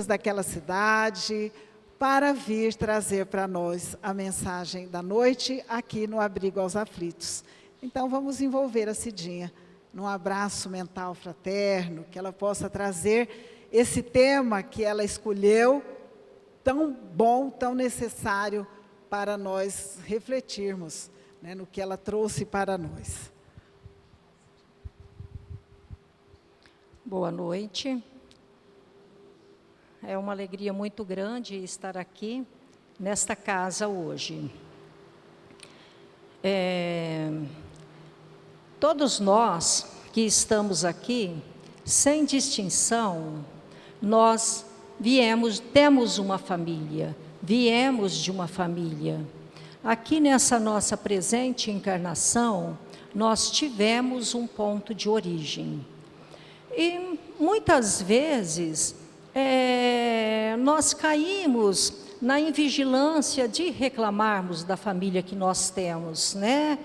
daquela cidade para vir trazer para nós a mensagem da noite aqui no Abrigo aos Aflitos. Então vamos envolver a Cidinha num abraço mental fraterno, que ela possa trazer esse tema que ela escolheu, tão bom, tão necessário para nós refletirmos, né, no que ela trouxe para nós. Boa noite. É uma alegria muito grande estar aqui nesta casa hoje. Todos nós que estamos aqui, sem distinção, nós temos uma família, viemos de uma família. Aqui nessa nossa presente encarnação, nós tivemos um ponto de origem. E muitas vezes nós caímos na invigilância de reclamarmos da família que nós temos, né?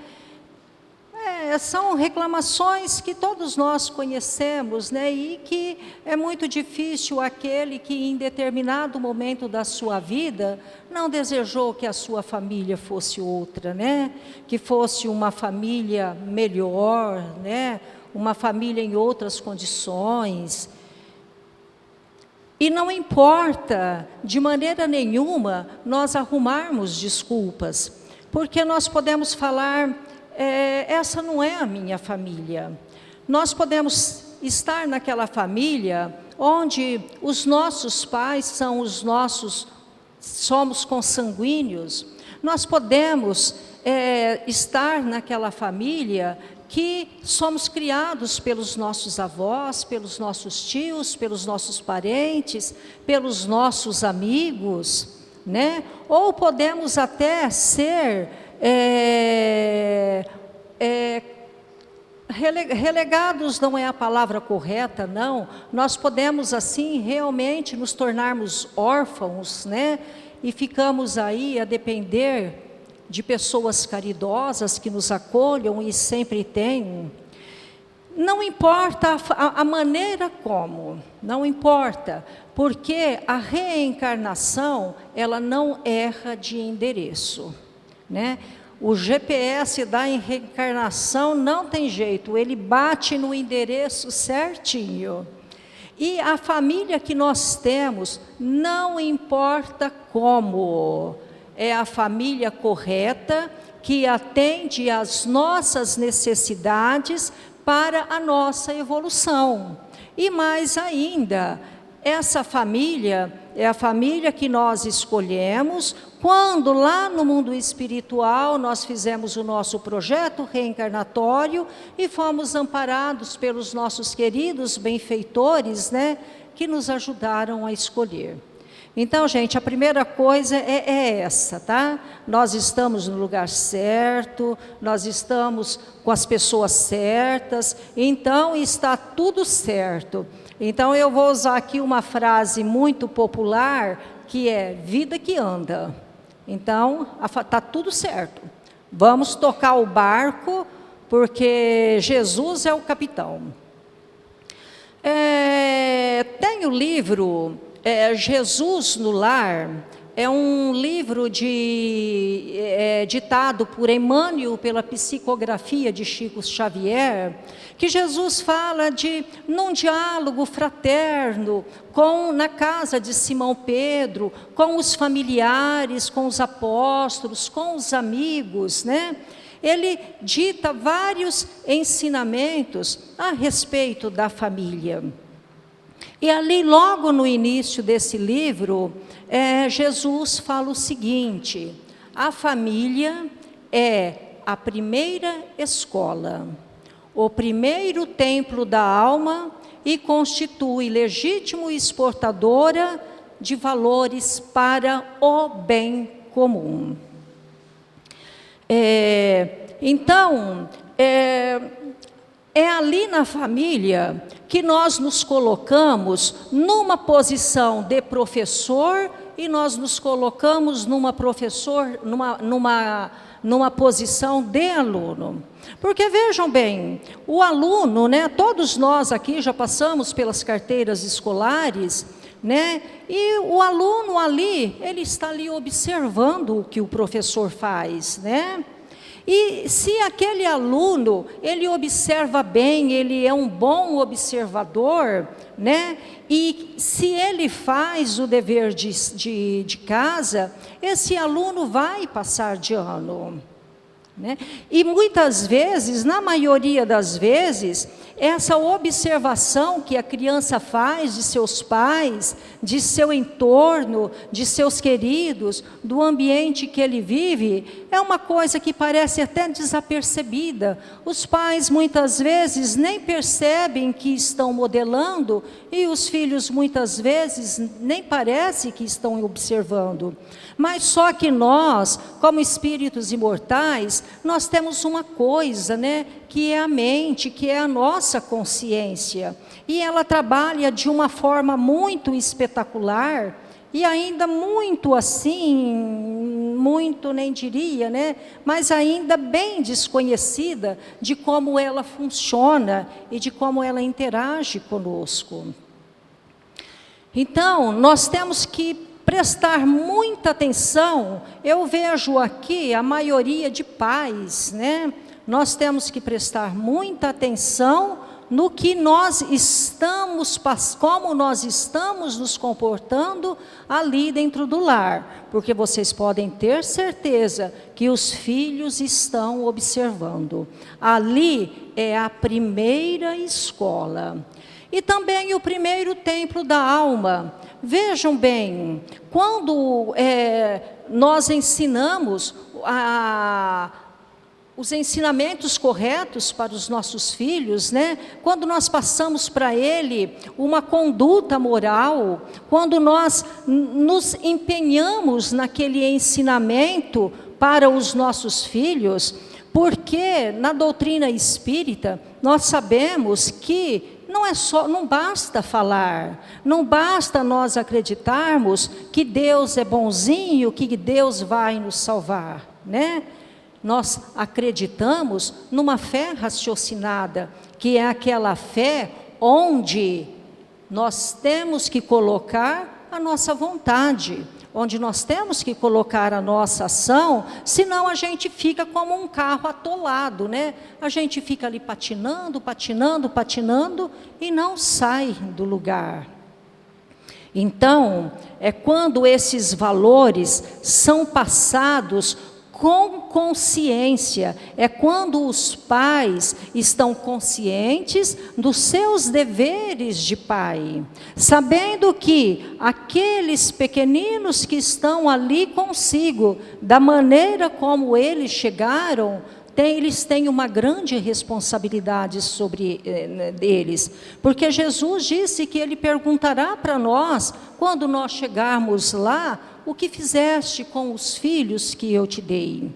São reclamações que todos nós conhecemos, né? E que é muito difícil aquele que em determinado momento da sua vida não desejou que a sua família fosse outra, né? Que fosse uma família melhor, né? Uma família em outras condições. E não importa, de maneira nenhuma, nós arrumarmos desculpas, porque nós podemos falar, essa não é a minha família. Nós podemos estar naquela família onde os nossos pais somos consanguíneos. Nós podemos estar naquela família que somos criados pelos nossos avós, pelos nossos tios, pelos nossos parentes, pelos nossos amigos, né? Ou podemos até ser relegados, não é a palavra correta, não. Nós podemos assim realmente nos tornarmos órfãos, né? E ficamos aí a depender de pessoas caridosas que nos acolham e sempre tem. Não importa a maneira como, não importa, porque a reencarnação, ela não erra de endereço, né? O GPS da reencarnação não tem jeito, ele bate no endereço certinho. E a família que nós temos, não importa como, é a família correta, que atende às nossas necessidades para a nossa evolução. E mais ainda, essa família é a família que nós escolhemos quando lá no mundo espiritual nós fizemos o nosso projeto reencarnatório e fomos amparados pelos nossos queridos benfeitores, né, que nos ajudaram a escolher. Então, gente, a primeira coisa é essa, tá? Nós estamos no lugar certo, nós estamos com as pessoas certas, então está tudo certo. Então, eu vou usar aqui uma frase muito popular, que é vida que anda. Então, está tudo certo. Vamos tocar o barco, porque Jesus é o capitão. Tem o livro Jesus no Lar, é um livro ditado por Emmanuel pela psicografia de Chico Xavier, que Jesus fala num diálogo fraterno na casa de Simão Pedro, com os familiares, com os apóstolos, com os amigos, né? Ele dita vários ensinamentos a respeito da família. E ali, logo no início desse livro, Jesus fala o seguinte: a família é a primeira escola, o primeiro templo da alma e constitui legítimo exportadora de valores para o bem comum. Então, é ali na família que nós nos colocamos numa posição de professor e nós nos colocamos numa posição de aluno. Porque vejam bem, o aluno, né, todos nós aqui já passamos pelas carteiras escolares, né? E o aluno ali, ele está ali observando o que o professor faz, né? E se aquele aluno, ele observa bem, ele é um bom observador, né? E se ele faz o dever de casa, esse aluno vai passar de ano, né? E muitas vezes, na maioria das vezes, essa observação que a criança faz de seus pais, de seu entorno, de seus queridos, do ambiente que ele vive, é uma coisa que parece até desapercebida. Os pais muitas vezes nem percebem que estão modelando e os filhos muitas vezes nem parece que estão observando. Mas só que nós, como espíritos imortais, nós temos uma coisa, né, que é a mente, que é a nossa consciência. E ela trabalha de uma forma muito espetacular e ainda muito assim, muito nem diria, né, mas ainda bem desconhecida de como ela funciona e de como ela interage conosco. Então, nós temos que prestar muita atenção. Eu vejo aqui a maioria de pais, né? Nós temos que prestar muita atenção no que nós estamos, como nós estamos nos comportando ali dentro do lar, porque vocês podem ter certeza que os filhos estão observando. Ali é a primeira escola. E também o primeiro templo da alma. Vejam bem, quando nós ensinamos os ensinamentos corretos para os nossos filhos, né? Quando nós passamos para ele uma conduta moral, quando nós nos empenhamos naquele ensinamento para os nossos filhos, porque na doutrina espírita nós sabemos que não basta falar, não basta nós acreditarmos que Deus é bonzinho, que Deus vai nos salvar, né? Nós acreditamos numa fé raciocinada, que é aquela fé onde nós temos que colocar a nossa vontade, onde nós temos que colocar a nossa ação, senão a gente fica como um carro atolado, né? A gente fica ali patinando, patinando, patinando e não sai do lugar. Então, é quando esses valores são passados com consciência, é quando os pais estão conscientes dos seus deveres de pai, sabendo que aqueles pequeninos que estão ali consigo, da maneira como eles chegaram, eles têm uma grande responsabilidade sobre eles, porque Jesus disse que Ele perguntará para nós, quando nós chegarmos lá, o que fizeste com os filhos que eu te dei,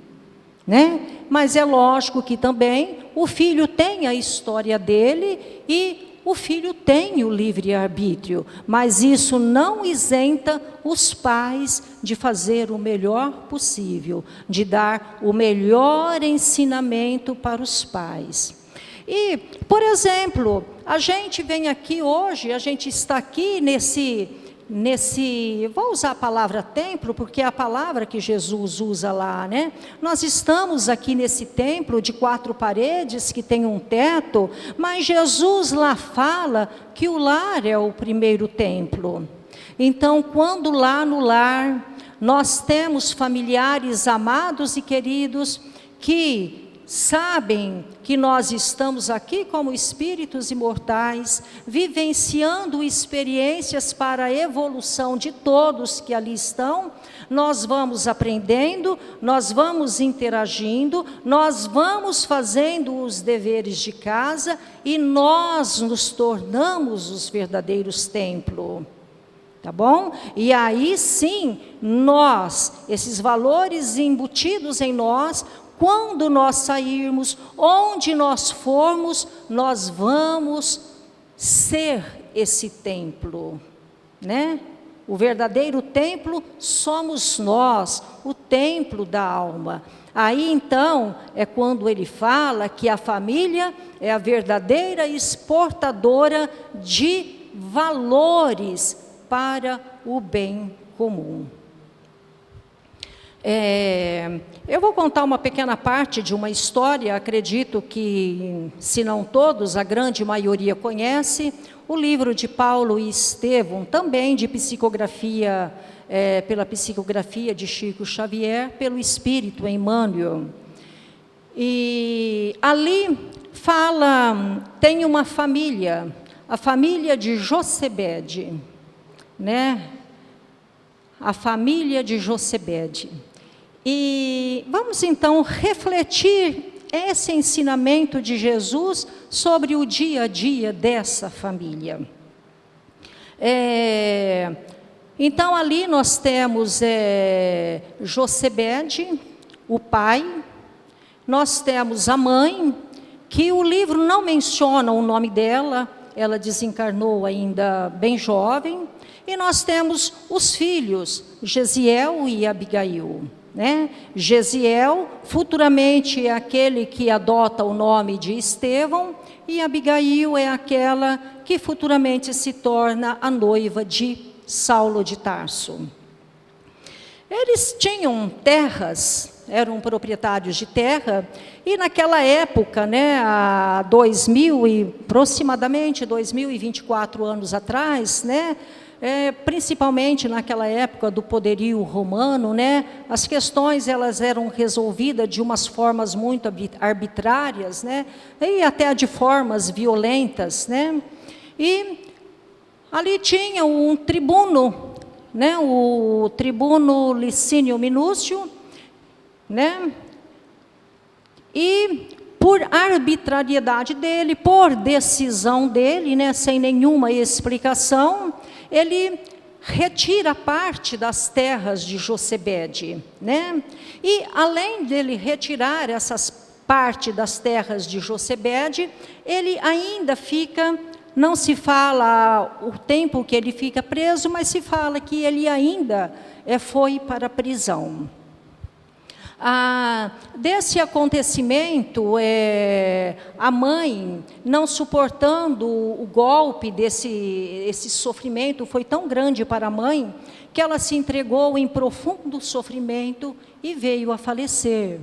né? Mas é lógico que também o filho tem a história dele e o filho tem o livre-arbítrio, mas isso não isenta os pais de fazer o melhor possível, de dar o melhor ensinamento para os pais. E, por exemplo, a gente vem aqui hoje, a gente está aqui vou usar a palavra templo, porque é a palavra que Jesus usa lá, né? Nós estamos aqui nesse templo de 4 paredes, que tem um teto, mas Jesus lá fala que o lar é o primeiro templo. Então, quando lá no lar, nós temos familiares amados e queridos, que sabem que nós estamos aqui como espíritos imortais, vivenciando experiências para a evolução de todos que ali estão, nós vamos aprendendo, nós vamos interagindo, nós vamos fazendo os deveres de casa e nós nos tornamos os verdadeiros templos. Tá bom? E aí sim, esses valores embutidos em nós, quando nós sairmos, onde nós formos, nós vamos ser esse templo, né? O verdadeiro templo somos nós, o templo da alma. Aí então, é quando ele fala que a família é a verdadeira exportadora de valores para o bem comum. Eu vou contar uma pequena parte de uma história, acredito que, se não todos, a grande maioria conhece, o livro de Paulo e Estevão, também de psicografia, pela psicografia de Chico Xavier, pelo Espírito Emmanuel. E ali tem uma família, a família de Jochebede, né? A família de Jochebede. E vamos então refletir esse ensinamento de Jesus sobre o dia a dia dessa família. Então ali nós temos Jochebede, o pai, nós temos a mãe, que o livro não menciona o nome dela, ela desencarnou ainda bem jovem, e nós temos os filhos, Gesiel e Abigail. Né? Gesiel, futuramente é aquele que adota o nome de Estevão, e Abigail é aquela que futuramente se torna a noiva de Saulo de Tarso. Eles tinham terras, eram proprietários de terra, e naquela época, né, há aproximadamente 2024 anos atrás, né, principalmente naquela época do poderio romano, né, as questões elas eram resolvidas de umas formas muito arbitrárias, né, e até de formas violentas, né, e ali tinha um tribuno, né, o tribuno Licínio Minúcio, né, e por arbitrariedade dele, por decisão dele, né, sem nenhuma explicação, ele retira parte das terras de Jochebede, né? E além dele retirar essas parte das terras de Jochebede, ele ainda fica, não se fala o tempo que ele fica preso, mas se fala que ele ainda foi para a prisão. Desse acontecimento, a mãe, não suportando o golpe esse sofrimento, foi tão grande para a mãe, que ela se entregou em profundo sofrimento e veio a falecer,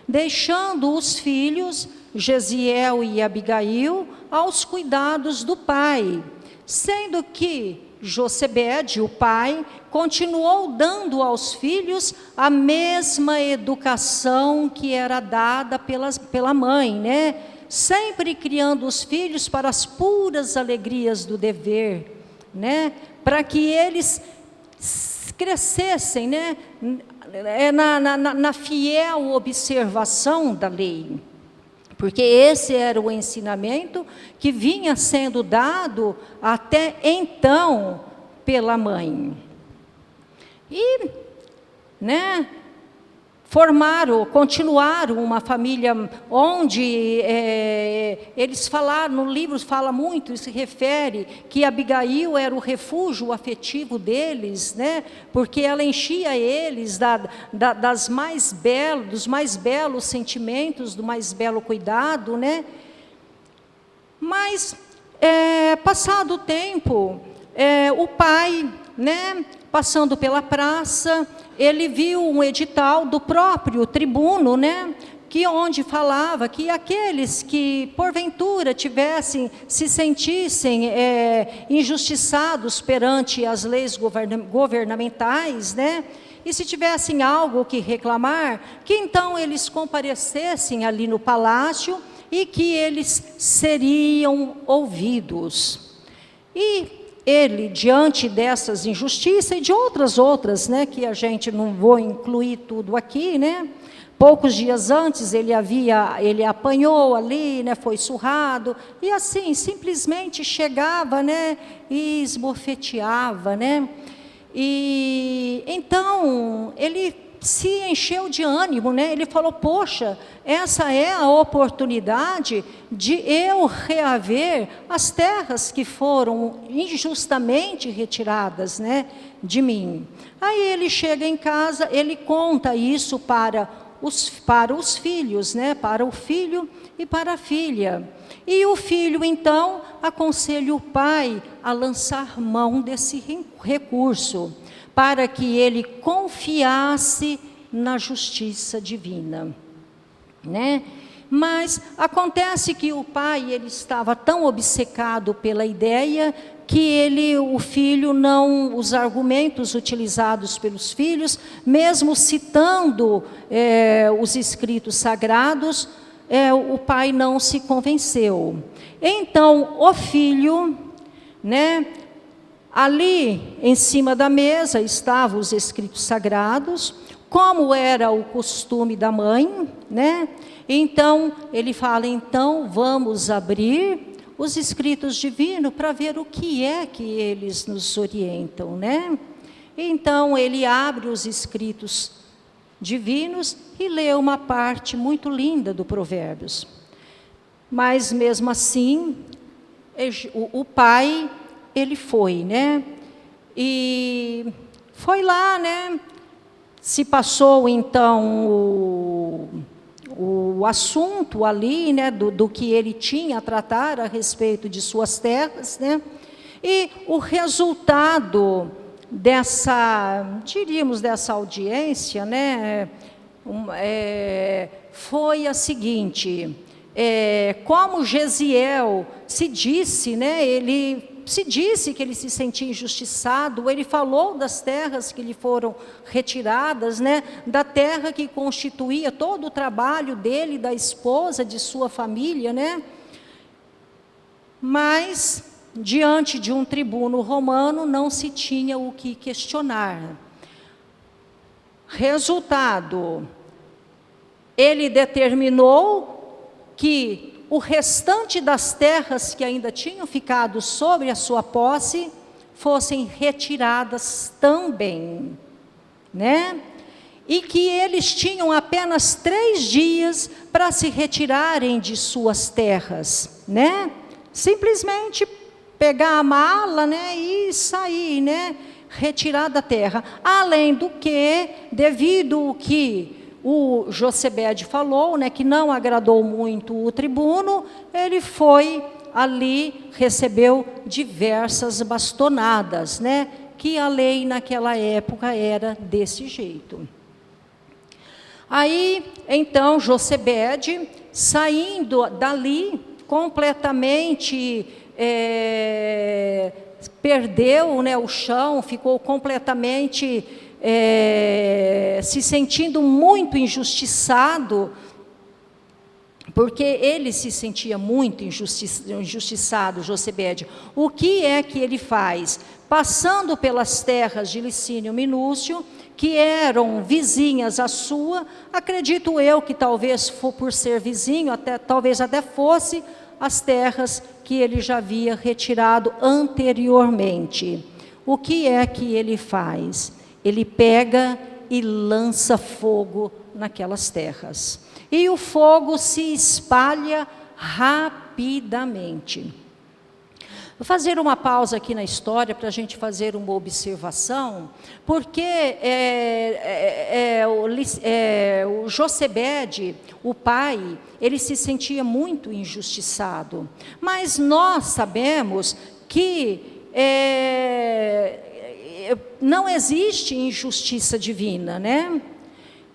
deixando os filhos, Gesiel e Abigail, aos cuidados do pai, sendo que Jochebede, o pai, continuou dando aos filhos a mesma educação que era dada pela mãe, né? Sempre criando os filhos para as puras alegrias do dever, né? Para que eles crescessem, né? Na fiel observação da lei. Porque esse era o ensinamento que vinha sendo dado até então pela mãe. E, né, continuaram uma família onde eles falaram, no livro fala muito, se refere que Abigail era o refúgio afetivo deles, né, porque ela enchia eles dos mais belos sentimentos, do mais belo cuidado, né. Mas, passado o tempo, o pai, né, passando pela praça, ele viu um edital do próprio tribuno, né, onde falava que aqueles que porventura se sentissem injustiçados perante as leis governamentais, né, e se tivessem algo que reclamar, que então eles comparecessem ali no palácio e que eles seriam ouvidos. E ele, diante dessas injustiças e de outras, né, que a gente não vou incluir tudo aqui, né, poucos dias antes ele apanhou ali, né, foi surrado, e assim, simplesmente chegava, né, e esbofeteava, né, e então ele se encheu de ânimo, né? Ele falou, poxa, essa é a oportunidade de eu reaver as terras que foram injustamente retiradas, né, de mim. Aí ele chega em casa, ele conta isso para para os filhos, né? Para o filho e para a filha. E o filho, então, aconselha o pai a lançar mão desse recurso, para que ele confiasse na justiça divina, né? Mas acontece que o pai, ele estava tão obcecado pela ideia que o filho não, os argumentos utilizados pelos filhos, mesmo citando os escritos sagrados, o pai não se convenceu. Então, o filho, né, ali em cima da mesa estavam os escritos sagrados, como era o costume da mãe, né? Então, ele fala, então, vamos abrir os escritos divinos para ver o que é que eles nos orientam, né? Então, ele abre os escritos divinos e lê uma parte muito linda do Provérbios. Mas, mesmo assim, o pai, ele foi, né? E foi lá, né? Se passou, então, o assunto ali, né, do que ele tinha a tratar a respeito de suas terras, né, e o resultado diríamos, dessa audiência, né, foi a seguinte, como Gesiel se disse, né, se disse que ele se sentia injustiçado, ele falou das terras que lhe foram retiradas, né, da terra que constituía todo o trabalho dele, da esposa, de sua família, né? Mas, diante de um tribuno romano, não se tinha o que questionar. Resultado, ele determinou que o restante das terras que ainda tinham ficado sobre a sua posse fossem retiradas também, né? E que eles tinham apenas 3 dias para se retirarem de suas terras, né? Simplesmente pegar a mala, né, e sair, né, retirar da terra. Além do que, devido ao que o Josebede falou, né, que não agradou muito o tribuno, ele foi ali, recebeu diversas bastonadas, né, que a lei naquela época era desse jeito. Aí, então, Josebede, saindo dali, completamente perdeu, né, o chão, ficou completamente se sentindo muito injustiçado, porque ele se sentia muito injustiçado, Josebede. O que é que ele faz? Passando pelas terras de Licínio Minúcio, que eram vizinhas à sua, acredito eu que talvez por ser vizinho, talvez até fosse as terras que ele já havia retirado anteriormente. O que é que ele faz? Ele pega e lança fogo naquelas terras. E o fogo se espalha rapidamente. Vou fazer uma pausa aqui na história para a gente fazer uma observação, porque o Josebede, o pai, ele se sentia muito injustiçado. Mas nós sabemos que não existe injustiça divina, né?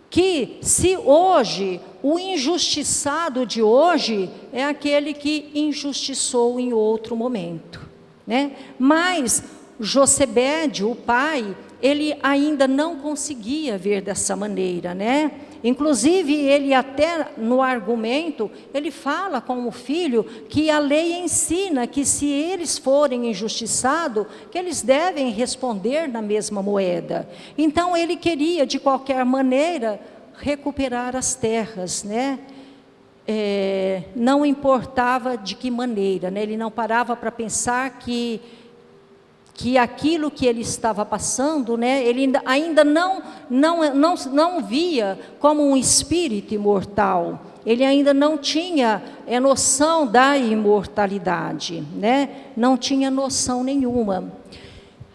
Que se hoje, o injustiçado de hoje é aquele que injustiçou em outro momento, né? Mas Josebede, o pai, ele ainda não conseguia ver dessa maneira, né? Inclusive, ele até no argumento, ele fala com o filho que a lei ensina que se eles forem injustiçados, que eles devem responder na mesma moeda. Então, ele queria, de qualquer maneira, recuperar as terras, né? Não importava de que maneira, né? Ele não parava para pensar que aquilo que ele estava passando, né, ele ainda não via como um espírito imortal, ele ainda não tinha noção da imortalidade, né, não tinha noção nenhuma.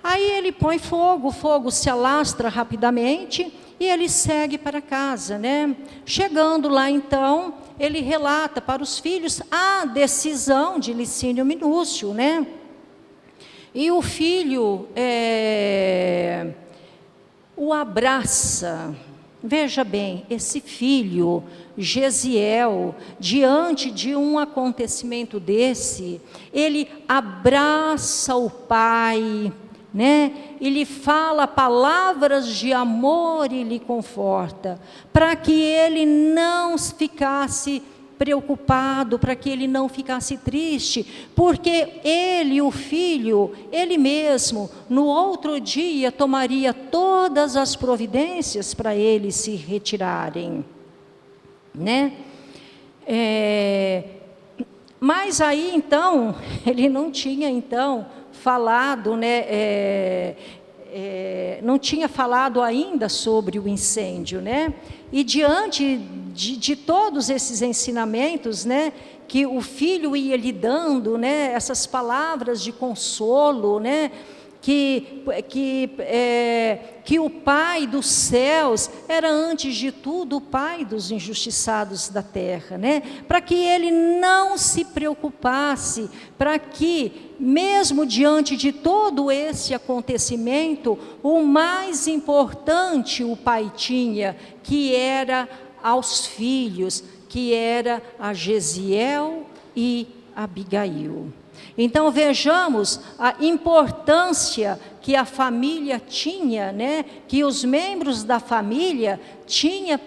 Aí ele põe fogo, o fogo se alastra rapidamente, e ele segue para casa, né? Chegando lá, então, ele relata para os filhos a decisão de Licínio Minúcio, né? E o filho o abraça. Veja bem, esse filho, Gesiel, diante de um acontecimento desse, ele abraça o pai, né? E lhe fala palavras de amor e lhe conforta, para que ele não ficasse preocupado, para que ele não ficasse triste, porque ele, o filho, ele mesmo, no outro dia, tomaria todas as providências para eles se retirarem, né? Mas aí, então, ele não tinha, então, falado, né? Não tinha falado ainda sobre o incêndio, né? E diante de todos esses ensinamentos, né, que o filho ia lhe dando, né, essas palavras de consolo, né, que o Pai dos céus era antes de tudo o Pai dos injustiçados da terra, né, para que ele não se preocupasse, para que mesmo diante de todo esse acontecimento, o mais importante o Pai tinha, que era aos filhos, que era a Gesiel e Abigail. Então vejamos a importância que a família tinha, né? Que os membros da família tinha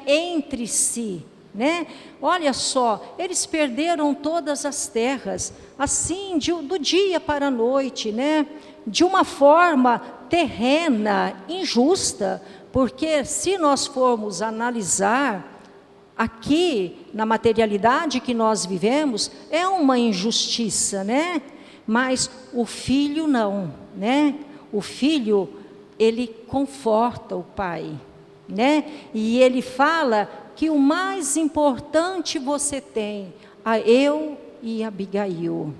entre si, né? Olha só, eles perderam todas as terras, assim, do dia para a noite, né? De uma forma terrena, injusta, porque se nós formos analisar, aqui, na materialidade que nós vivemos, é uma injustiça, né? Mas o filho não, né? O filho, ele conforta o pai, né? E ele fala que o mais importante você tem, eu e Abigail.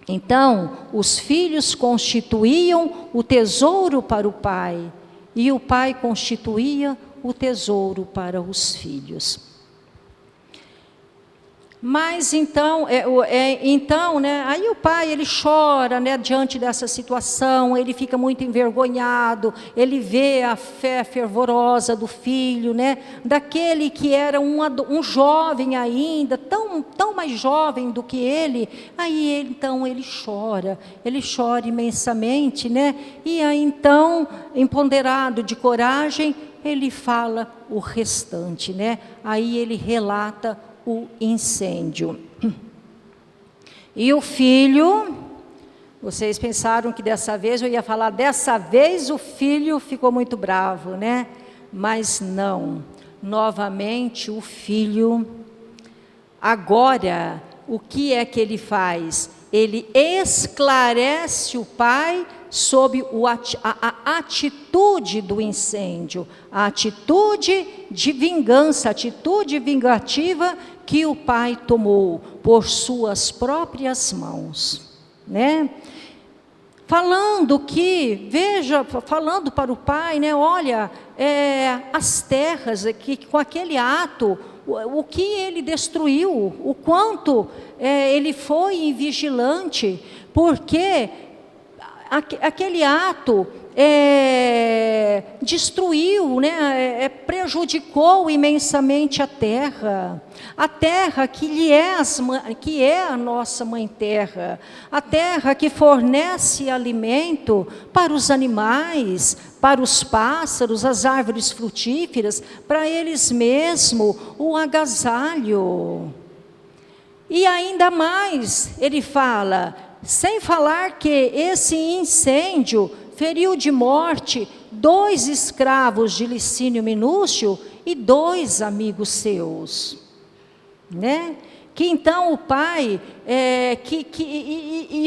Então, os filhos constituíam o tesouro para o pai, e o pai constituía o tesouro para os filhos. Mas então, né, aí o pai, ele chora, né, diante dessa situação, ele fica muito envergonhado, ele vê a fé fervorosa do filho, né, daquele que era um jovem ainda, tão mais jovem do que ele, aí então ele chora imensamente, né, e aí então, empoderado de coragem, ele fala o restante, né, aí ele relata o incêndio. E o filho, vocês pensaram que dessa vez eu ia falar, dessa vez o filho ficou muito bravo, né? Mas não, novamente o filho, agora, o que é que ele faz? Ele esclarece o pai sobre a atitude do incêndio, a atitude de vingança, a atitude vingativa que o pai tomou por suas próprias mãos, né? Falando para o pai, né? Olha, as terras, que com aquele ato, o que ele destruiu, o quanto ele foi invigilante, porque aquele ato destruiu, né, prejudicou imensamente a terra que é a nossa mãe terra, a terra que fornece alimento para os animais, para os pássaros, as árvores frutíferas, para eles mesmos, o agasalho. E ainda mais, ele fala, sem falar que esse incêndio feriu de morte 2 escravos de Licínio Minúcio e 2 amigos seus, né? Que então o pai,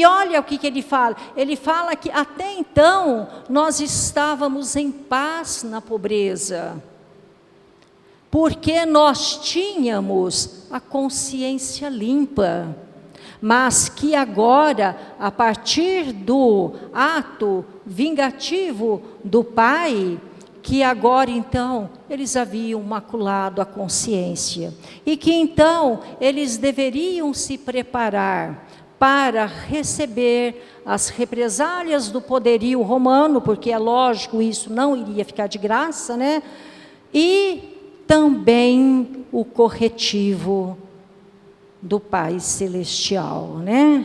olha o que ele fala que até então nós estávamos em paz na pobreza, porque nós tínhamos a consciência limpa, mas que agora, a partir do ato vingativo do pai, que agora então eles haviam maculado a consciência e que então eles deveriam se preparar para receber as represálias do poderio romano, porque é lógico, isso não iria ficar de graça, né? E também o corretivo do Pai Celestial, né?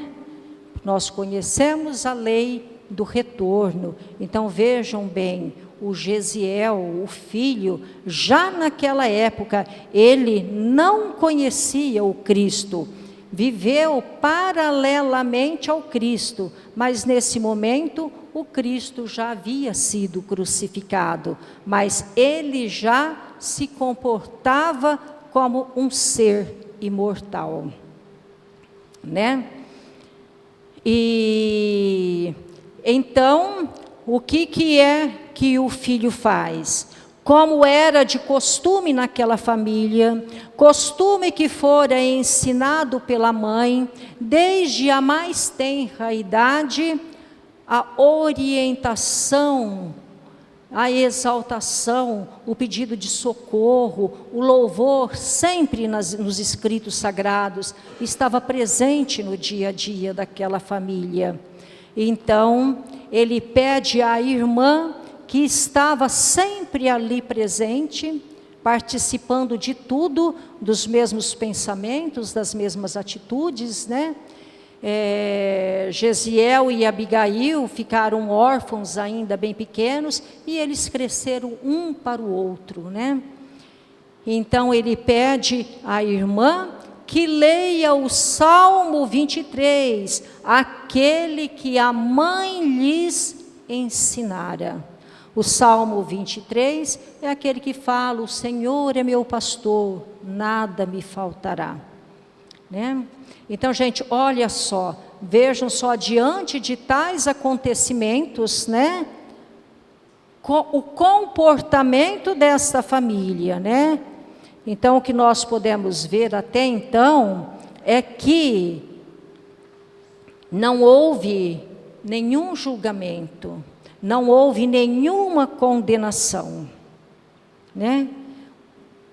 Nós conhecemos a lei do retorno, então vejam bem, o Gesiel, o filho, já naquela época, ele não conhecia o Cristo, viveu paralelamente ao Cristo, mas nesse momento o Cristo já havia sido crucificado, mas ele já se comportava como um ser imortal, né? E então, o que é que o filho faz? Como era de costume naquela família, costume que fora ensinado pela mãe, desde a mais tenra idade, a orientação, a exaltação, o pedido de socorro, o louvor, sempre nos escritos sagrados, estava presente no dia a dia daquela família. Então, ele pede à irmã, que estava sempre ali presente, participando de tudo, dos mesmos pensamentos, das mesmas atitudes, né? Gesiel e Abigail ficaram órfãos ainda bem pequenos, e eles cresceram um para o outro, né? Então ele pede à irmã que leia o Salmo 23, aquele que a mãe lhes ensinara. O Salmo 23 é aquele que fala: o Senhor é meu pastor, nada me faltará, né? Então, gente, olha só, vejam só, diante de tais acontecimentos, né? O comportamento dessa família, né? Então, o que nós podemos ver até então é que não houve nenhum julgamento, não houve nenhuma condenação, né?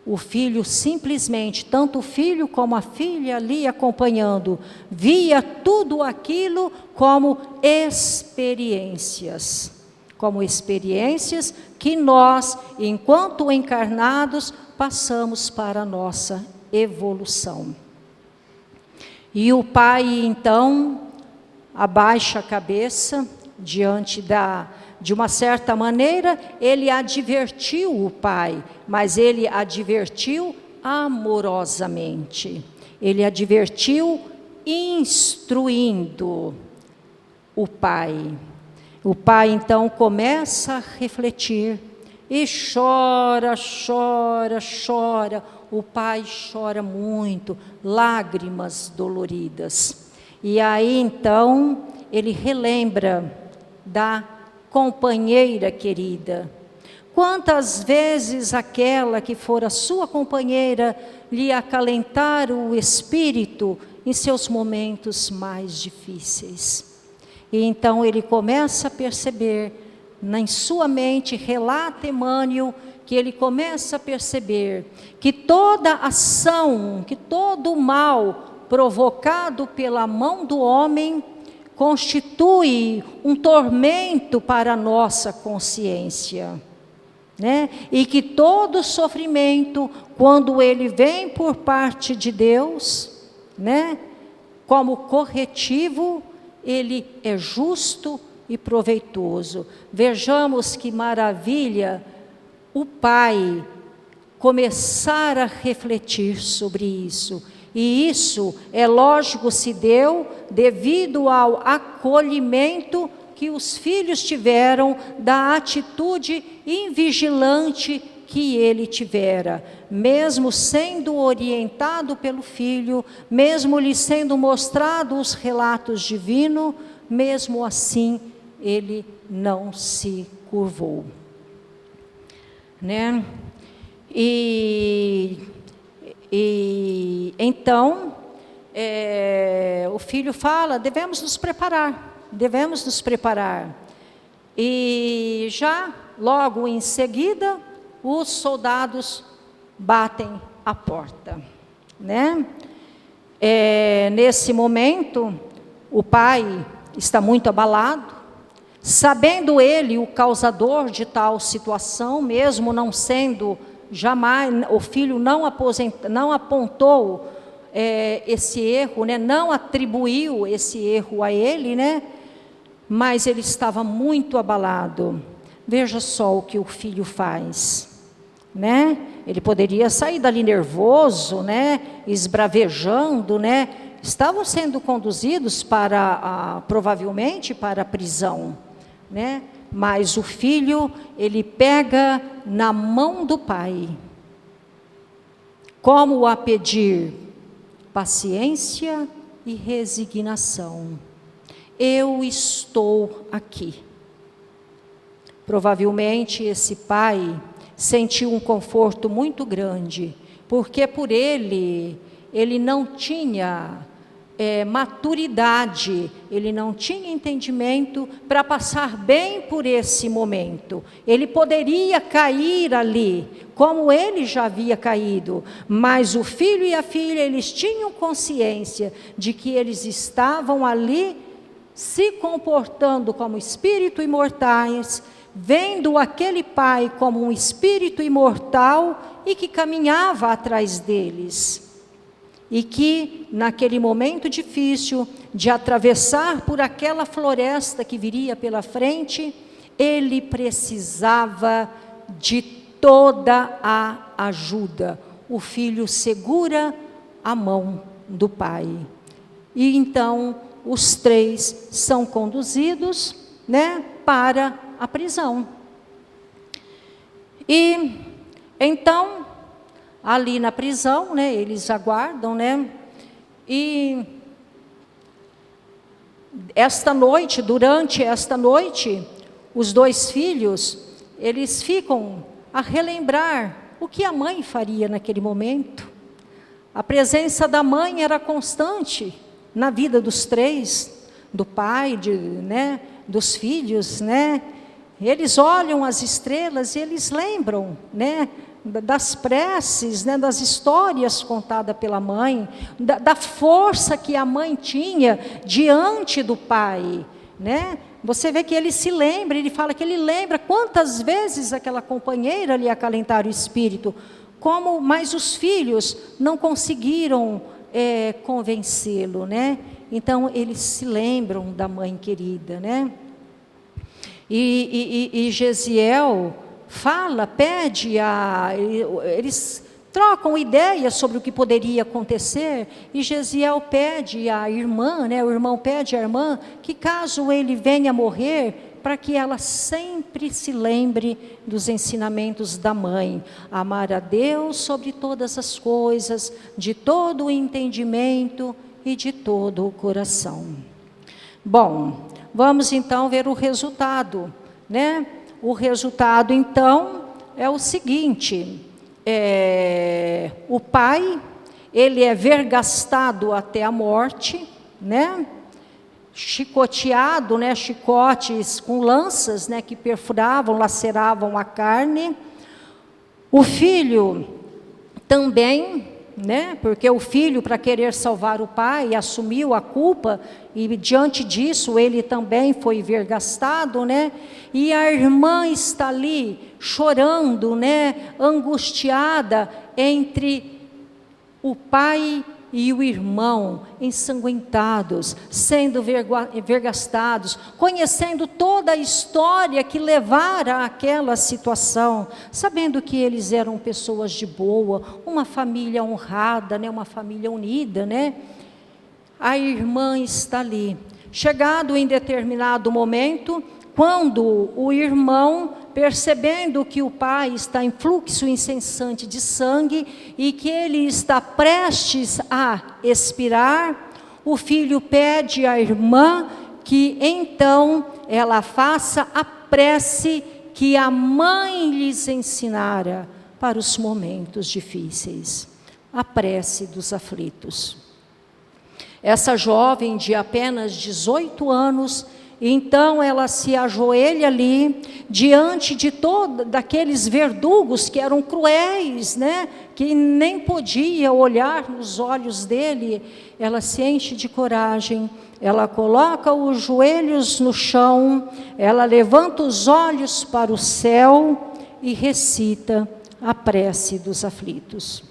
O filho simplesmente, tanto o filho como a filha ali acompanhando, via tudo aquilo como experiências que nós, enquanto encarnados, passamos para a nossa evolução. E o pai então abaixa a cabeça diante de uma certa maneira, ele advertiu o pai, mas ele advertiu amorosamente. Ele advertiu instruindo o pai. O pai então começa a refletir e chora, chora, chora. O pai chora muito, lágrimas doloridas. E aí então ele relembra da companheira querida. Quantas vezes aquela que fora sua companheira lhe acalentar o espírito em seus momentos mais difíceis. E então ele começa a perceber, em sua mente relata Emmanuel, que ele começa a perceber que toda ação, que todo mal provocado pela mão do homem, constitui um tormento para a nossa consciência, né? E que todo sofrimento, quando ele vem por parte de Deus, né, como corretivo, ele é justo e proveitoso. Vejamos que maravilha o pai começar a refletir sobre isso. E isso, é lógico, se deu devido ao acolhimento que os filhos tiveram da atitude invigilante que ele tivera. Mesmo sendo orientado pelo filho, mesmo lhe sendo mostrado os relatos divinos, mesmo assim, ele não se curvou, né? E então, o filho fala, devemos nos preparar. E já, logo em seguida, os soldados batem a porta, né? Nesse momento, o pai está muito abalado, sabendo ele o causador de tal situação, mesmo não sendo jamais, o filho não apontou esse erro, né? Não atribuiu esse erro a ele, né? Mas ele estava muito abalado. Veja só o que o filho faz, né? Ele poderia sair dali nervoso, né? Esbravejando, né? Estavam sendo conduzidos provavelmente para a prisão, né? Mas o filho, ele pega na mão do pai, como a pedir paciência e resignação. Eu estou aqui. Provavelmente esse pai sentiu um conforto muito grande, porque por ele não tinha maturidade, ele não tinha entendimento para passar bem por esse momento. Ele poderia cair ali, como ele já havia caído, mas o filho e a filha, eles tinham consciência de que eles estavam ali se comportando como espíritos imortais, vendo aquele pai como um espírito imortal e que caminhava atrás deles. E que naquele momento difícil de atravessar por aquela floresta que viria pela frente, ele precisava de toda a ajuda. O filho segura a mão do pai. E então os três são conduzidos, né, para a prisão. E então ali na prisão, né, eles aguardam, né, e durante esta noite, os dois filhos, eles ficam a relembrar o que a mãe faria naquele momento. A presença da mãe era constante na vida dos três, do pai, né, dos filhos, né. Eles olham as estrelas e eles lembram, né, das preces, né, das histórias contadas pela mãe, da força que a mãe tinha diante do pai, né? Você vê que ele se lembra, ele fala que ele lembra quantas vezes aquela companheira lhe acalentara o espírito, mas os filhos não conseguiram convencê-lo, né? Então eles se lembram da mãe querida, né? E Gesiel eles trocam ideias sobre o que poderia acontecer, e Gesiel pede à irmã, né, o irmão pede à irmã, que caso ele venha morrer, para que ela sempre se lembre dos ensinamentos da mãe, amar a Deus sobre todas as coisas, de todo o entendimento e de todo o coração. Bom, vamos então ver o resultado, né? O resultado, então, é o seguinte, o pai, ele é vergastado até a morte, né? Chicoteado, né? Chicotes com lanças, né? Que perfuravam, laceravam a carne. O filho também, né? Porque o filho, para querer salvar o pai, assumiu a culpa, e diante disso ele também foi vergastado, né? E a irmã está ali chorando, né? Angustiada entre o pai e o irmão, ensanguentados, sendo vergastados, conhecendo toda a história que levara àquela situação, sabendo que eles eram pessoas de boa, uma família honrada, né? Uma família unida, né? A irmã está ali. Chegado em determinado momento, quando o irmão, percebendo que o pai está em fluxo incessante de sangue e que ele está prestes a expirar, o filho pede à irmã que então ela faça a prece que a mãe lhes ensinara para os momentos difíceis, a prece dos aflitos. Essa jovem de apenas 18 anos, então ela se ajoelha ali, diante de daqueles verdugos que eram cruéis, né? Que nem podia olhar nos olhos dele. Ela se enche de coragem, ela coloca os joelhos no chão, ela levanta os olhos para o céu e recita a prece dos aflitos.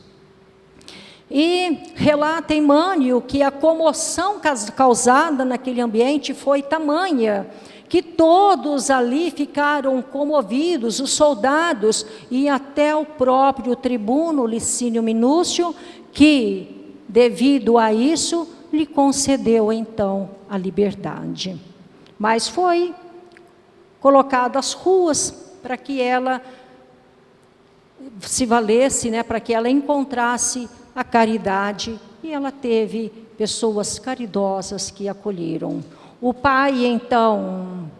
E relata Emmanuel que a comoção causada naquele ambiente foi tamanha, que todos ali ficaram comovidos, os soldados e até o próprio tribuno Licínio Minúcio, que, devido a isso, lhe concedeu então a liberdade. Mas foi colocada às ruas para que ela se valesse, né, para que ela encontrasse a caridade, e ela teve pessoas caridosas que acolheram. O pai então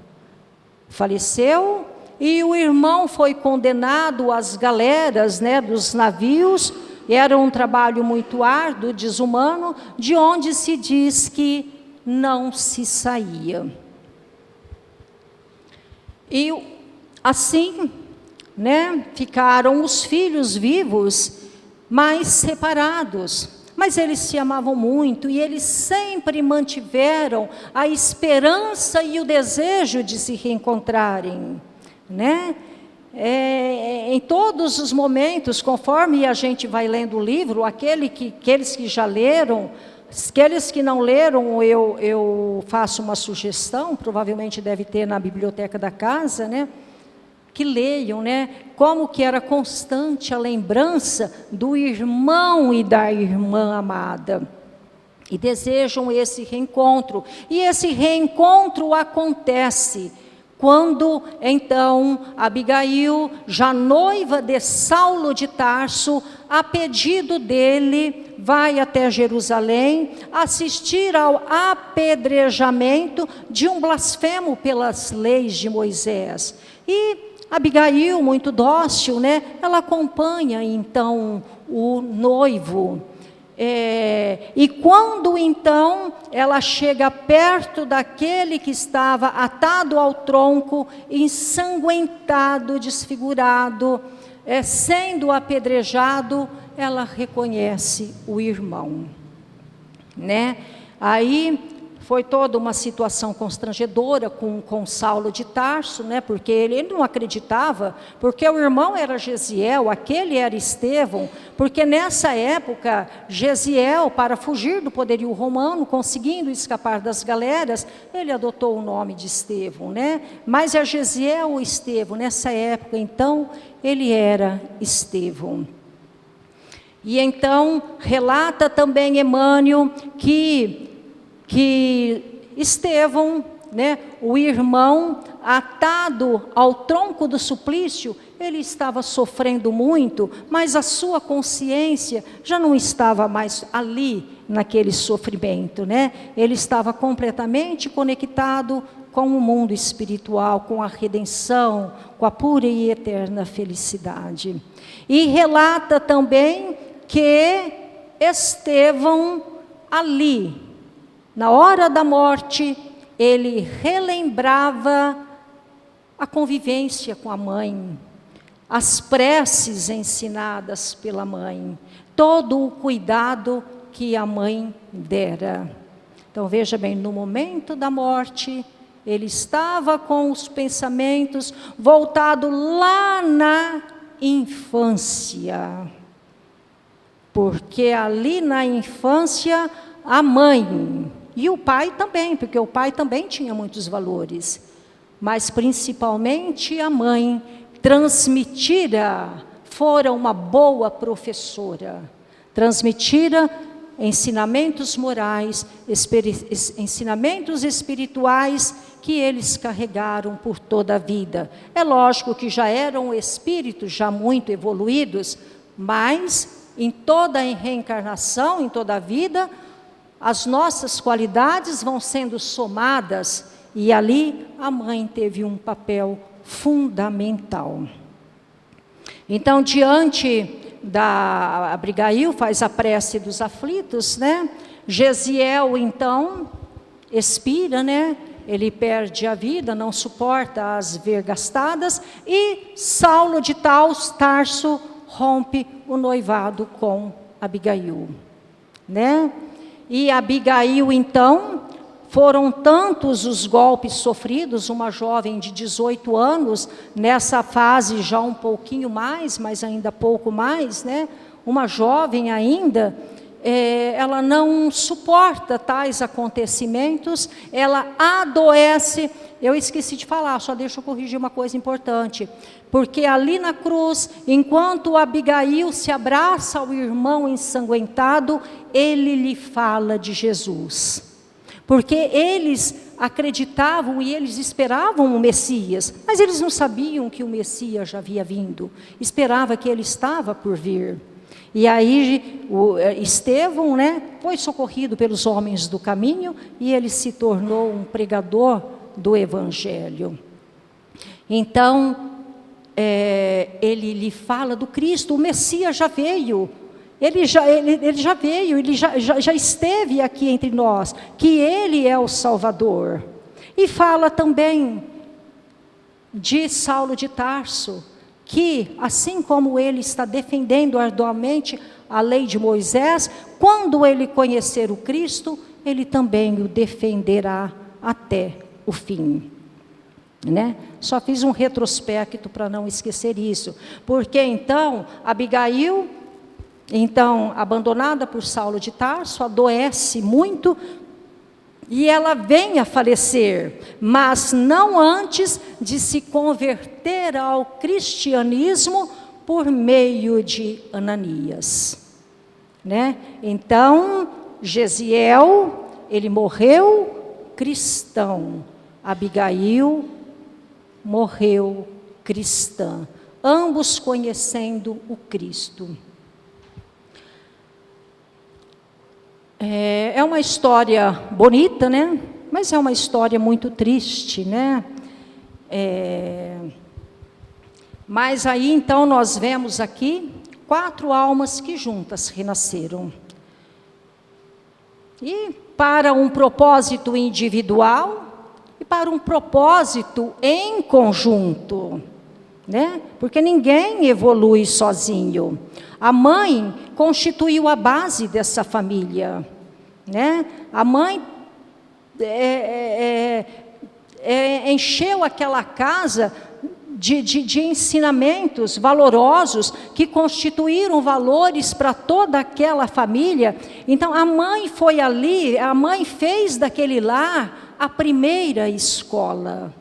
faleceu e o irmão foi condenado às galeras, né, dos navios. Era um trabalho muito árduo, desumano, de onde se diz que não se saía. E assim, né, ficaram os filhos vivos, mas separados. Mas eles se amavam muito e eles sempre mantiveram a esperança e o desejo de se reencontrarem, né? Em todos os momentos, conforme a gente vai lendo o livro, aqueles que já leram, aqueles que não leram, eu faço uma sugestão, provavelmente deve ter na biblioteca da casa, né? Que leiam, né? Como que era constante a lembrança do irmão e da irmã amada. E desejam esse reencontro. E esse reencontro acontece quando, então, Abigail, já noiva de Saulo de Tarso, a pedido dele, vai até Jerusalém assistir ao apedrejamento de um blasfemo pelas leis de Moisés. E Abigail, muito dócil, né? Ela acompanha então o noivo. E quando então ela chega perto daquele que estava atado ao tronco, ensanguentado, desfigurado, sendo apedrejado, ela reconhece o irmão, né? Aí foi toda uma situação constrangedora com Saulo de Tarso, né? Porque ele não acreditava, porque o irmão era Gesiel, aquele era Estevão, porque nessa época, Gesiel, para fugir do poderio romano, conseguindo escapar das galeras, ele adotou o nome de Estevão, né? Mas é Gesiel ou Estevão, nessa época, então, ele era Estevão. E então, relata também Emmanuel que Estevão, né, o irmão, atado ao tronco do suplício, ele estava sofrendo muito, mas a sua consciência já não estava mais ali, naquele sofrimento, né? Ele estava completamente conectado com o mundo espiritual, com a redenção, com a pura e eterna felicidade. E relata também que Estevão, ali, na hora da morte, ele relembrava a convivência com a mãe, as preces ensinadas pela mãe, todo o cuidado que a mãe dera. Então veja bem, no momento da morte, ele estava com os pensamentos voltados lá na infância, porque ali na infância a mãe e o pai também, porque o pai também tinha muitos valores, mas principalmente a mãe fora uma boa professora, transmitira ensinamentos morais, ensinamentos espirituais que eles carregaram por toda a vida. É lógico que já eram espíritos já muito evoluídos, mas em toda a reencarnação, em toda a vida, as nossas qualidades vão sendo somadas, e ali a mãe teve um papel fundamental. Então, diante da Abigail, faz a prece dos aflitos, né? Gesiel, então, expira, né? Ele perde a vida, não suporta as vergastadas, e Saulo de Tarso rompe o noivado com Abigail, né? E Abigail, então, foram tantos os golpes sofridos, uma jovem de 18 anos, nessa fase já um pouquinho mais, mas ainda pouco mais, né? Uma jovem ainda, ela não suporta tais acontecimentos, ela adoece. Eu esqueci de falar, só deixa eu corrigir uma coisa importante, porque ali na cruz, enquanto Abigail se abraça ao irmão ensanguentado, ele lhe fala de Jesus, porque eles acreditavam e eles esperavam o Messias, mas eles não sabiam que o Messias já havia vindo, esperava que ele estava por vir. E aí Estevão, né, foi socorrido pelos homens do caminho e ele se tornou um pregador do Evangelho. Então, ele lhe fala do Cristo, o Messias já veio, ele já veio, ele já esteve aqui entre nós, que ele é o Salvador. E fala também de Saulo de Tarso, que assim como ele está defendendo arduamente a lei de Moisés, quando ele conhecer o Cristo, ele também o defenderá até o fim, né? Só fiz um retrospecto para não esquecer isso, porque então Abigail, então abandonada por Saulo de Tarso, adoece muito, e ela vem a falecer, mas não antes de se converter ao cristianismo por meio de Ananias, né? Então, Gesiel, ele morreu cristão, Abigail morreu cristã, ambos conhecendo o Cristo. É uma história bonita, né? Mas é uma história muito triste, né? Mas aí então nós vemos aqui 4 almas que juntas renasceram. E para um propósito individual e para um propósito em conjunto, né? Porque ninguém evolui sozinho. A mãe constituiu a base dessa família, né? A mãe encheu aquela casa de ensinamentos valorosos que constituíram valores para toda aquela família. Então a mãe foi ali, a mãe fez daquele lar a primeira escola,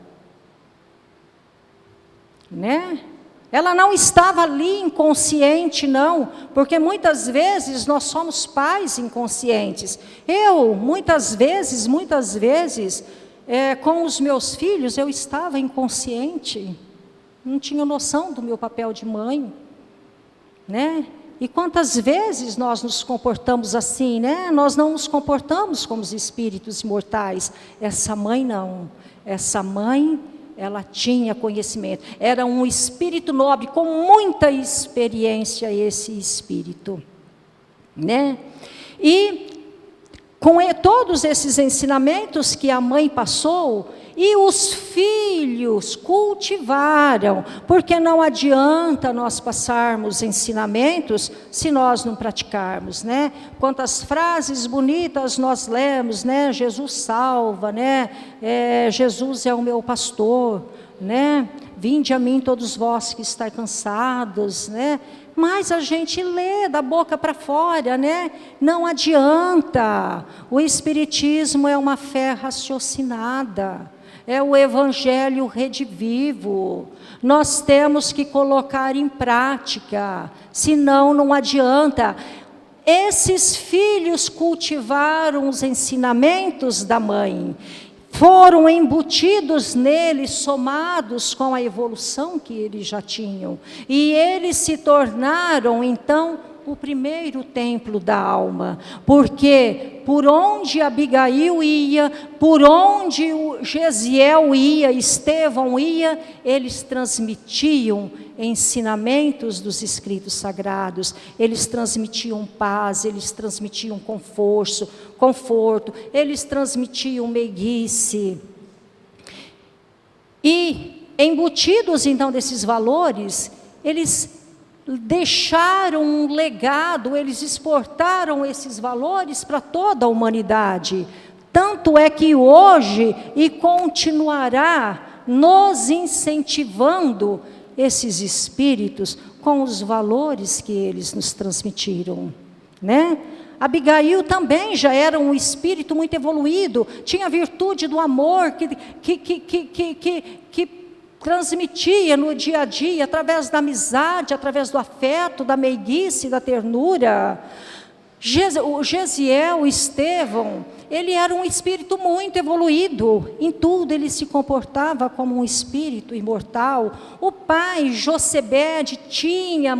né? Ela não estava ali inconsciente, não, porque muitas vezes nós somos pais inconscientes. Eu, muitas vezes, com os meus filhos, eu estava inconsciente, não tinha noção do meu papel de mãe, né? E quantas vezes nós nos comportamos assim, né? Nós não nos comportamos como os espíritos imortais. Essa mãe não, essa mãe, ela tinha conhecimento, era um espírito nobre, com muita experiência esse espírito, né? E com todos esses ensinamentos que a mãe passou, e os filhos cultivaram, porque não adianta nós passarmos ensinamentos se nós não praticarmos, né? Quantas frases bonitas nós lemos, né? Jesus salva, né? Jesus é o meu pastor, né? Vinde a mim todos vós que estáis cansados, né? Mas a gente lê da boca para fora, né? Não adianta. O espiritismo é uma fé raciocinada. É o evangelho redivivo. Nós temos que colocar em prática, senão não adianta. Esses filhos cultivaram os ensinamentos da mãe, foram embutidos neles, somados com a evolução que eles já tinham, e eles se tornaram então o primeiro templo da alma, porque por onde Abigail ia, por onde o Gesiel ia, Estevão ia, eles transmitiam ensinamentos dos escritos sagrados, eles transmitiam paz, eles transmitiam conforto, eles transmitiam meiguice. E embutidos então desses valores, eles deixaram um legado, eles exportaram esses valores para toda a humanidade. Tanto é que hoje, e continuará nos incentivando esses espíritos com os valores que eles nos transmitiram, né? Abigail também já era um espírito muito evoluído, tinha a virtude do amor que transmitia no dia a dia, através da amizade, através do afeto, da meiguice, da ternura. O Gesiel, o Estevão, ele era um espírito muito evoluído, em tudo ele se comportava como um espírito imortal. O pai, Josebede, tinha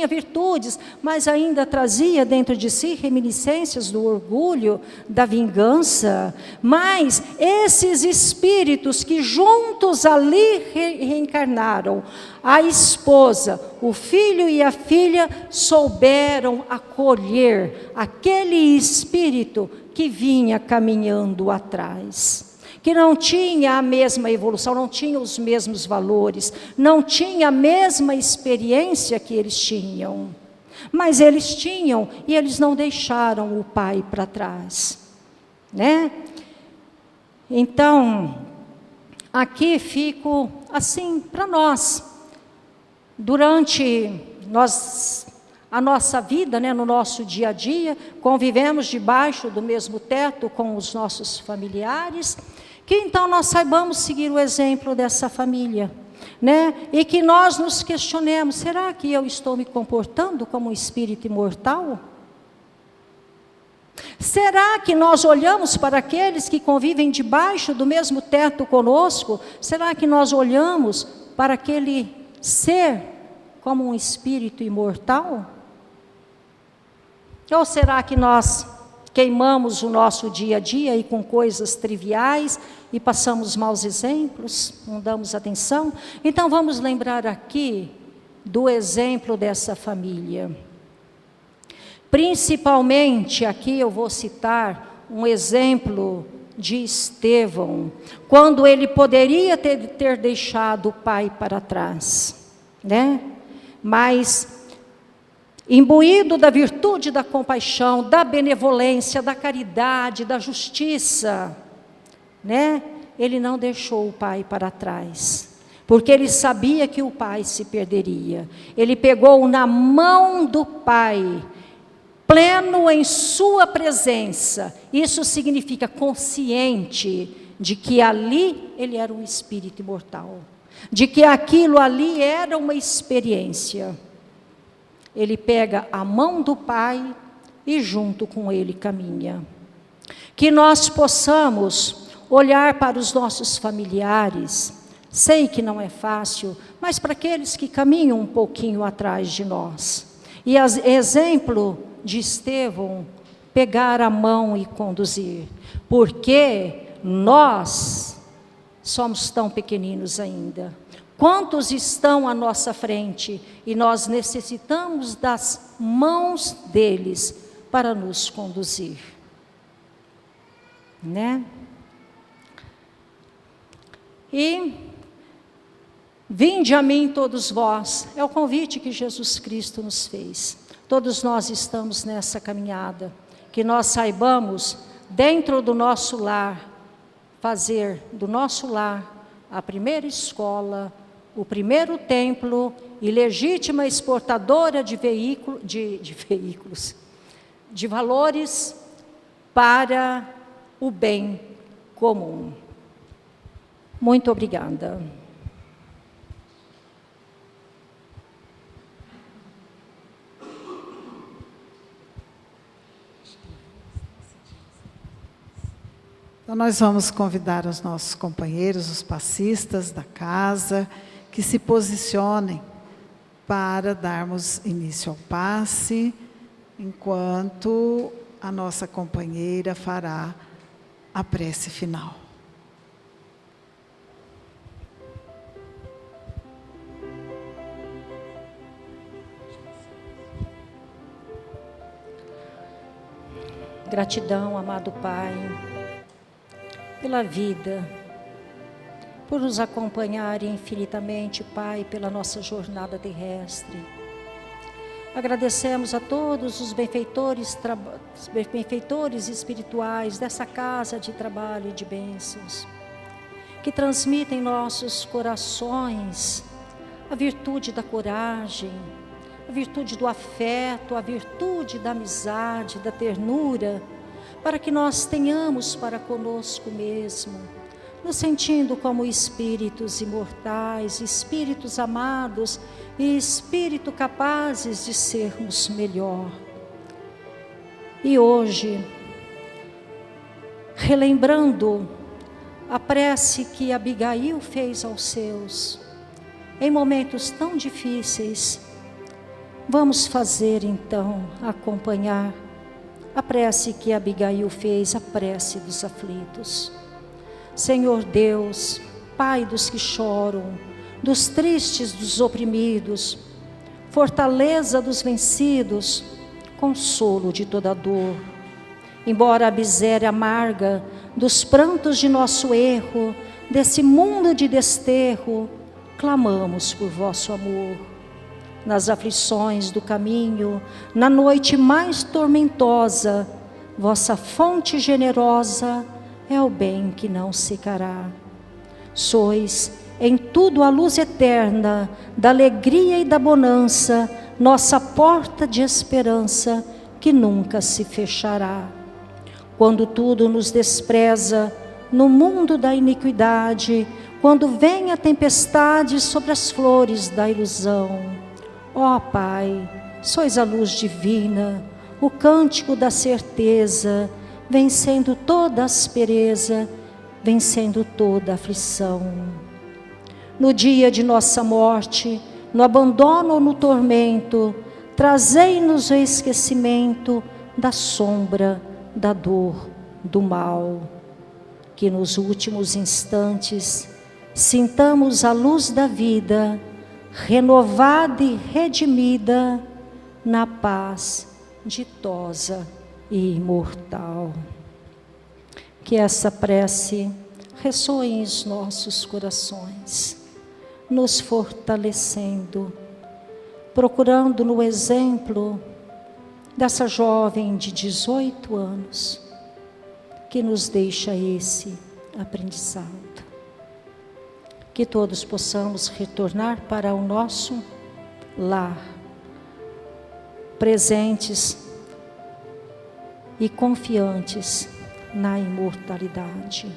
virtudes, mas ainda trazia dentro de si reminiscências do orgulho, da vingança. Mas esses espíritos que juntos ali reencarnaram, a esposa, o filho e a filha souberam acolher aquele espírito que vinha caminhando atrás, que não tinha a mesma evolução, não tinha os mesmos valores, não tinha a mesma experiência que eles tinham, mas eles tinham, e eles não deixaram o pai para trás, né? Então, aqui fico assim para nós, durante a nossa vida, né, no nosso dia a dia, convivemos debaixo do mesmo teto com os nossos familiares, que então nós saibamos seguir o exemplo dessa família, né, e que nós nos questionemos, será que eu estou me comportando como um espírito imortal? Será que nós olhamos para aqueles que convivem debaixo do mesmo teto conosco? Será que nós olhamos para aquele ser como um espírito imortal? Ou será que nós queimamos o nosso dia a dia e com coisas triviais e passamos maus exemplos, não damos atenção? Então vamos lembrar aqui do exemplo dessa família. Principalmente aqui eu vou citar um exemplo de Estevão, quando ele poderia ter deixado o pai para trás, né? Mas imbuído da virtude da compaixão, da benevolência, da caridade, da justiça, né? Ele não deixou o pai para trás, porque ele sabia que o pai se perderia. Ele pegou na mão do pai, pleno em sua presença. Isso significa consciente de que ali ele era um espírito imortal, de que aquilo ali era uma experiência. Ele pega a mão do pai e junto com ele caminha. Que nós possamos olhar para os nossos familiares, sei que não é fácil, mas para aqueles que caminham um pouquinho atrás de nós. E exemplo de Estevão, pegar a mão e conduzir, porque nós somos tão pequeninos ainda. Quantos estão à nossa frente e nós necessitamos das mãos deles para nos conduzir, né? E vinde a mim todos vós, é o convite que Jesus Cristo nos fez. Todos nós estamos nessa caminhada, que nós saibamos, dentro do nosso lar, fazer do nosso lar a primeira escola, o primeiro templo e legítima exportadora de veículos, de valores para o bem comum. Muito obrigada. Então nós vamos convidar os nossos companheiros, os passistas da casa, que se posicionem para darmos início ao passe. enquanto a nossa companheira fará a prece final. Gratidão, amado Pai, pela vida, por nos acompanhar infinitamente, Pai, pela nossa jornada terrestre. Agradecemos a todos os benfeitores espirituais dessa casa de trabalho e de bênçãos, que transmitem em nossos corações a virtude da coragem, a virtude do afeto, a virtude da amizade, da ternura, para que nós tenhamos para conosco mesmo, nos sentindo como espíritos imortais, espíritos amados e espíritos capazes de sermos melhor. E hoje, relembrando a prece que Abigail fez aos seus, em momentos tão difíceis, vamos fazer então, acompanhar a prece que Abigail fez, a prece dos aflitos. Senhor Deus, Pai dos que choram, dos tristes, dos oprimidos, fortaleza dos vencidos, consolo de toda dor. Embora a miséria amarga dos prantos de nosso erro, desse mundo de desterro, clamamos por vosso amor. Nas aflições do caminho, na noite mais tormentosa, vossa fonte generosa é o bem que não secará. Sois em tudo a luz eterna, da alegria e da bonança, nossa porta de esperança que nunca se fechará. Quando tudo nos despreza, no mundo da iniquidade, quando vem a tempestade sobre as flores da ilusão, ó Pai, sois a luz divina, o cântico da certeza, vencendo toda aspereza, vencendo toda aflição. No dia de nossa morte, no abandono ou no tormento, trazei-nos o esquecimento da sombra, da dor, do mal. Que nos últimos instantes, sintamos a luz da vida, renovada e redimida, na paz ditosa e imortal. Que essa prece ressoe em nossos corações, nos fortalecendo, procurando no exemplo dessa jovem de 18 anos, que nos deixa esse aprendizado. Que todos possamos retornar para o nosso lar, presentes e confiantes na imortalidade.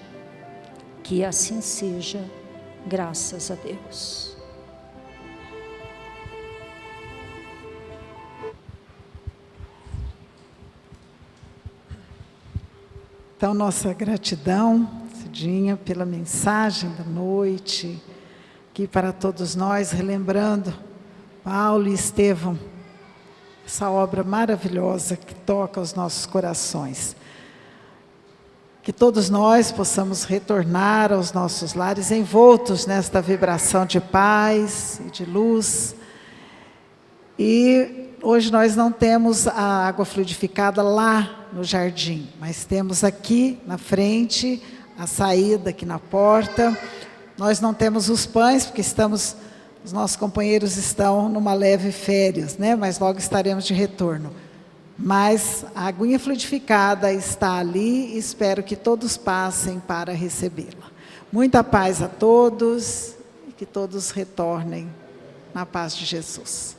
Que assim seja, graças a Deus. Então, nossa gratidão, Cidinha, pela mensagem da noite, aqui para todos nós, relembrando Paulo e Estevão, essa obra maravilhosa que toca os nossos corações. Que todos nós possamos retornar aos nossos lares envoltos nesta vibração de paz e de luz. E hoje nós não temos a água fluidificada lá no jardim, mas temos aqui na frente, a saída aqui na porta. Nós não temos os pães, porque os nossos companheiros estão numa leve férias, né? Mas logo estaremos de retorno. Mas a aguinha fluidificada está ali e espero que todos passem para recebê-la. Muita paz a todos e que todos retornem na paz de Jesus.